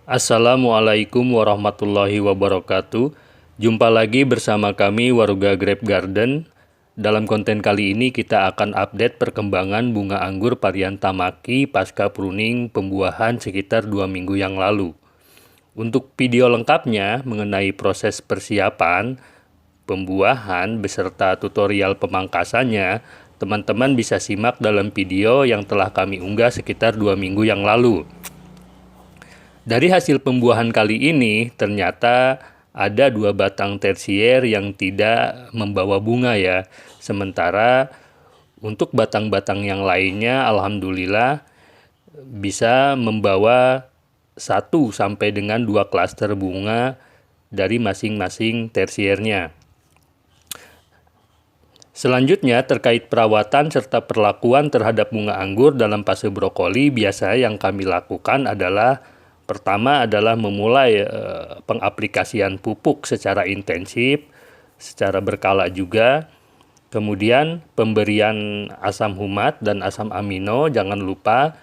Assalamualaikum warahmatullahi wabarakatuh. Jumpa lagi bersama kami Waruga Grape Garden. Dalam konten kali ini kita akan update perkembangan bunga anggur varian Tamaki pasca pruning pembuahan sekitar 2 minggu yang lalu. Untuk video lengkapnya mengenai proses persiapan, pembuahan beserta tutorial pemangkasannya, teman-teman bisa simak dalam video yang telah kami unggah sekitar 2 minggu yang lalu. Dari hasil pembuahan kali ini, ternyata ada 2 batang tersier yang tidak membawa bunga ya. Sementara untuk batang-batang yang lainnya, alhamdulillah bisa membawa 1 sampai dengan 2 klaster bunga dari masing-masing tersiernya. Selanjutnya, terkait perawatan serta perlakuan terhadap bunga anggur dalam fase brokoli, biasa yang kami lakukan adalah pertama adalah memulai pengaplikasian pupuk secara intensif, secara berkala juga. Kemudian pemberian asam humat dan asam amino, jangan lupa.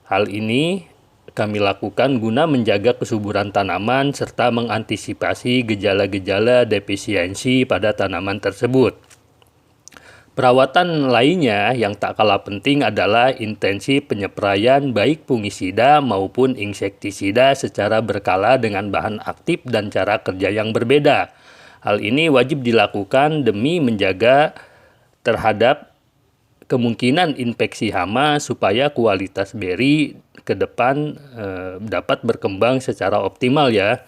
Hal ini kami lakukan guna menjaga kesuburan tanaman serta mengantisipasi gejala-gejala defisiensi pada tanaman tersebut. Perawatan lainnya yang tak kalah penting adalah intensi penyepraian baik fungisida maupun insektisida secara berkala dengan bahan aktif dan cara kerja yang berbeda. Hal ini wajib dilakukan demi menjaga terhadap kemungkinan infeksi hama supaya kualitas beri ke depan dapat berkembang secara optimal ya.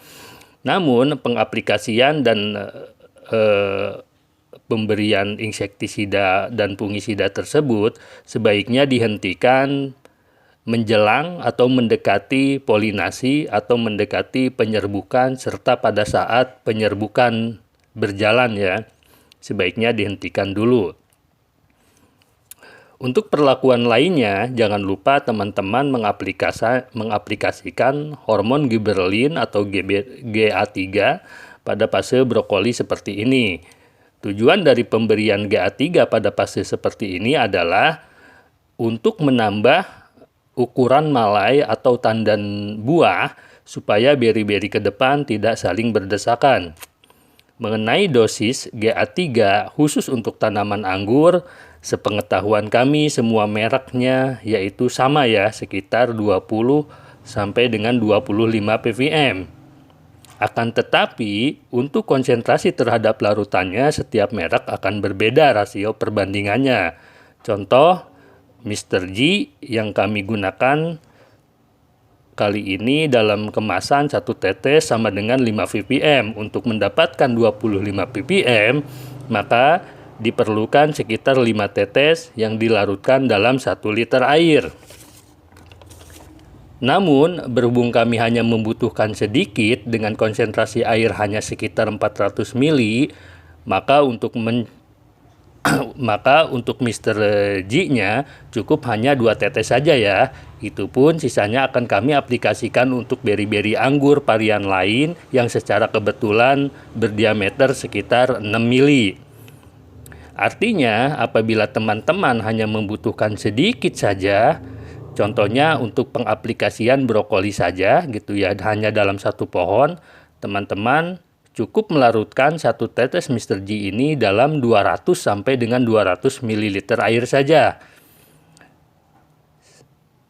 Namun pengaplikasian dan pemberian insektisida dan fungisida tersebut sebaiknya dihentikan menjelang atau mendekati polinasi atau mendekati penyerbukan serta pada saat penyerbukan berjalan ya. Sebaiknya dihentikan dulu. Untuk perlakuan lainnya, jangan lupa teman-teman mengaplikasikan hormon gibberellin atau GA3 pada fase brokoli seperti ini. Tujuan dari pemberian GA3 pada fase seperti ini adalah untuk menambah ukuran malai atau tandan buah supaya beri-beri ke depan tidak saling berdesakan. Mengenai dosis GA3 khusus untuk tanaman anggur, sepengetahuan kami semua mereknya yaitu sama ya, sekitar 20 sampai dengan 25 ppm. Akan tetapi, untuk konsentrasi terhadap larutannya, setiap merek akan berbeda rasio perbandingannya. Contoh, Mr. G yang kami gunakan kali ini dalam kemasan 1 tetes sama dengan 5 ppm. Untuk mendapatkan 25 ppm, maka diperlukan sekitar 5 tetes yang dilarutkan dalam 1 liter air. Namun, berhubung kami hanya membutuhkan sedikit dengan konsentrasi air hanya sekitar 400 ml, maka untuk Mr. G-nya cukup hanya 2 tetes saja ya. Itu pun sisanya akan kami aplikasikan untuk beri-beri anggur varian lain yang secara kebetulan berdiameter sekitar 6 ml. Artinya, apabila teman-teman hanya membutuhkan sedikit saja, contohnya untuk pengaplikasian brokoli saja gitu ya, hanya dalam 1 pohon, teman-teman cukup melarutkan 1 tetes Mr. G ini dalam 200 sampai dengan 200 ml air saja.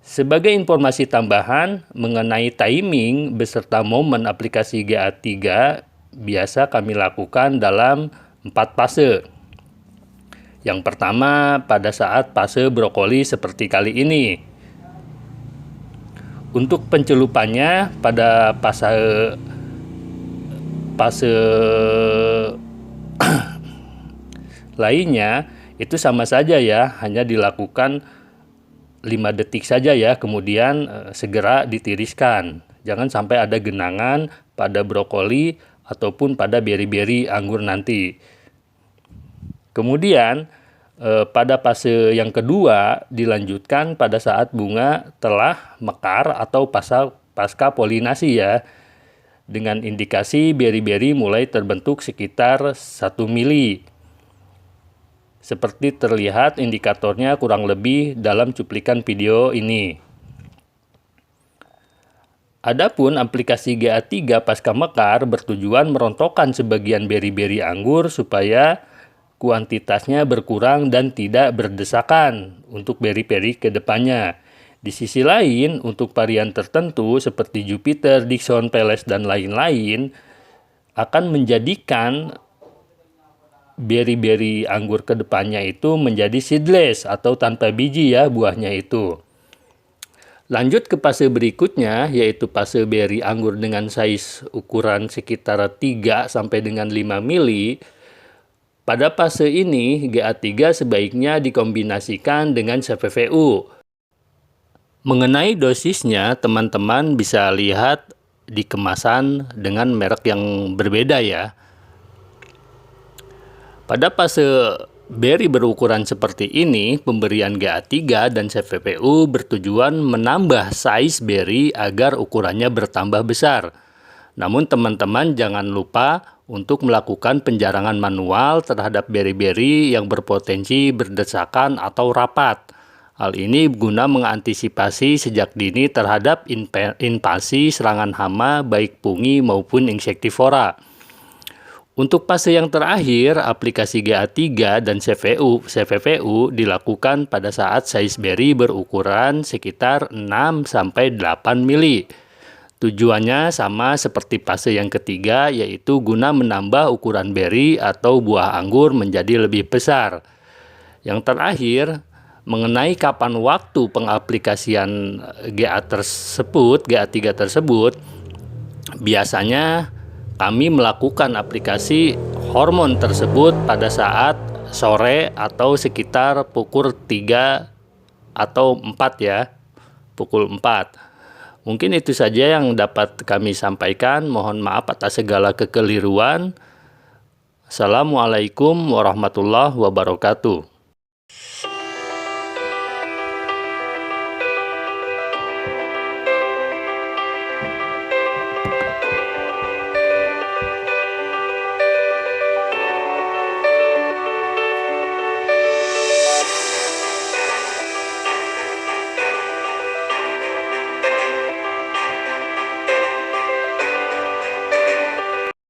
Sebagai informasi tambahan mengenai timing beserta momen aplikasi GA3, biasa kami lakukan dalam 4 fase. Yang pertama pada saat fase brokoli seperti kali ini. Untuk pencelupannya pada fase lainnya itu sama saja ya, hanya dilakukan 5 detik saja ya, kemudian segera ditiriskan. Jangan sampai ada genangan pada brokoli ataupun pada beri-beri anggur nanti. Kemudian pada fase yang kedua dilanjutkan pada saat bunga telah mekar atau pasca polinasi ya, dengan indikasi beri-beri mulai terbentuk sekitar 1 mili. Seperti terlihat indikatornya kurang lebih dalam cuplikan video ini. Adapun aplikasi GA3 pasca mekar bertujuan merontokkan sebagian beri-beri anggur supaya kuantitasnya berkurang dan tidak berdesakan untuk beri-beri ke depannya. Di sisi lain, untuk varian tertentu seperti Jupiter, Dixon, Peles, dan lain-lain akan menjadikan beri-beri anggur ke depannya itu menjadi seedless atau tanpa biji ya buahnya itu. Lanjut ke fase berikutnya, yaitu fase beri anggur dengan size ukuran sekitar 3 sampai dengan 5 mili. Pada fase ini, GA3 sebaiknya dikombinasikan dengan CVVU. Mengenai dosisnya, teman-teman bisa lihat di kemasan dengan merek yang berbeda ya. Pada fase beri berukuran seperti ini, pemberian GA3 dan CVVU bertujuan menambah size beri agar ukurannya bertambah besar. Namun teman-teman jangan lupa untuk melakukan penjarangan manual terhadap beri-beri yang berpotensi berdesakan atau rapat. Hal ini guna mengantisipasi sejak dini terhadap invasi serangan hama baik pungi maupun insektivora. Untuk fase yang terakhir, aplikasi GA3 dan CVVU dilakukan pada saat size beri berukuran sekitar 6-8 mili. Tujuannya sama seperti fase yang ketiga, yaitu guna menambah ukuran beri atau buah anggur menjadi lebih besar. Yang terakhir, mengenai kapan waktu pengaplikasian GA3 tersebut, biasanya kami melakukan aplikasi hormon tersebut pada saat sore atau sekitar pukul 3 atau 4 ya, pukul 4. Mungkin itu saja yang dapat kami sampaikan. Mohon maaf atas segala kekeliruan. Assalamualaikum warahmatullahi wabarakatuh.